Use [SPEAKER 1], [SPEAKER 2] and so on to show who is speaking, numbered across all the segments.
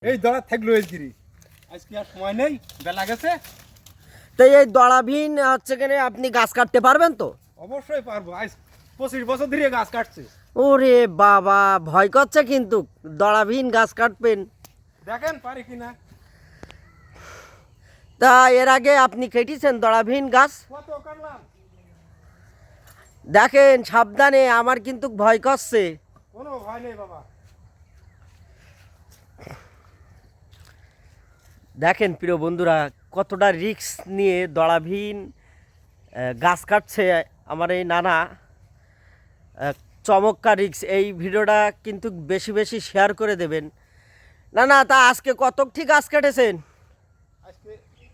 [SPEAKER 1] এই দড়া থাকলো এলগিরি আজকে আর সময় নেই, বেলা গেছে।
[SPEAKER 2] তো এই দড়াবিহীন হচ্ছে কেন আপনি গাছ কাটতে পারবেন তো?
[SPEAKER 1] অবশ্যই পারবো। আজ 25 বছর ধরে গাছ কাটছে।
[SPEAKER 2] ওরে বাবা, ভয় করছে কিন্তু দড়াবিহীন গাছ কাটবেন।
[SPEAKER 1] দেখেন পারি কিনা।
[SPEAKER 2] তা এর আগে আপনি কেটেছেন দড়াবিহীন গাছ?
[SPEAKER 1] কত কাটলাম?
[SPEAKER 2] দেখেন সাবধানে, আমার কিন্তু ভয় করছে।
[SPEAKER 1] কোনো ভয় নেই বাবা।
[SPEAKER 2] দেখেন প্রিয় বন্ধুরা, কতটা রিস্ক নিয়ে দড়াবিহীন গাছ কাটছে আমার এই নানা। চমৎকার রিস্ক। এই ভিডিওটা কিন্তু বেশি বেশি শেয়ার করে দেবেন। না না, তা আজকে কতটি গাছ কেটেছেন?
[SPEAKER 1] আজকে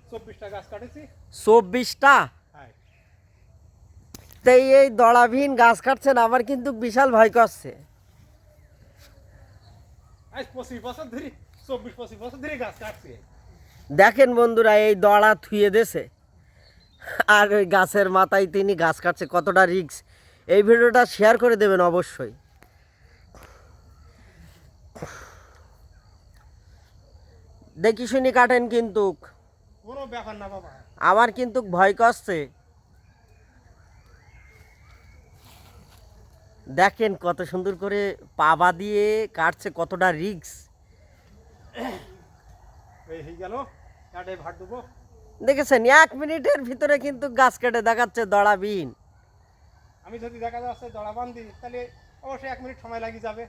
[SPEAKER 1] 24টা গাছ কাটেছি।
[SPEAKER 2] 24টা?
[SPEAKER 1] হ্যাঁ।
[SPEAKER 2] তাই এই দড়াবিহীন গাছ কাটছেন, আমার কিন্তু বিশাল ভয় করছে।
[SPEAKER 1] আজ 25 বছর ধরে 24-25 বছর ধরে গাছ কাটছে।
[SPEAKER 2] দেখেন বন্ধুরা, এই দড়া থুয়ে দেছে আর ওই গাছের মাথায় তিনি গাছ কাটছে, কতটা রিস্ক। এই ভিডিওটা শেয়ার করে দেবেন অবশ্যই। দেখি শুনি কাটেন কিন্তু,
[SPEAKER 1] কোনো ব্যাপার না বাবা।
[SPEAKER 2] আমার কিন্তু ভয় করছে। দেখেন কত সুন্দর করে পাবা দিয়ে কাটছে, কতটা রিস্ক।
[SPEAKER 1] এই হয়ে গেল, কাটে ভাট দেবো।
[SPEAKER 2] দেখেছেন 1 মিনিটের ভিতরে কিন্তু গাছ কেটে দেখাচ্ছে দড়াবিহীন।
[SPEAKER 1] আমি যদি দেখা যাচ্ছে দড়া বান্ধি, তাহলে অবশ্যই 1 মিনিট সময় লাগি যাবে।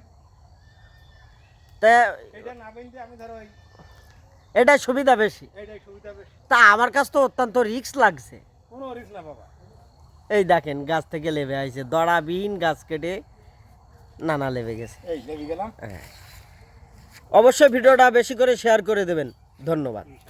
[SPEAKER 2] তা
[SPEAKER 1] এইটা না বান্ধে আমি ধরো
[SPEAKER 2] এটা সুবিধা বেশি।
[SPEAKER 1] এইটাই সুবিধা বেশি।
[SPEAKER 2] তা আমার কাছে তো অত্যন্ত রিস্ক লাগছে।
[SPEAKER 1] কোনো রিস্ক না বাবা।
[SPEAKER 2] এই দেখেন গাছ থেকে লেবে আইছে, দড়াবিহীন গাছ কেটে নানা লেবে গেছে।
[SPEAKER 1] এই লেগে গেলাম।
[SPEAKER 2] হ্যাঁ, অবশ্যই ভিডিওটা বেশি করে শেয়ার করে দেবেন। ধন্যবাদ।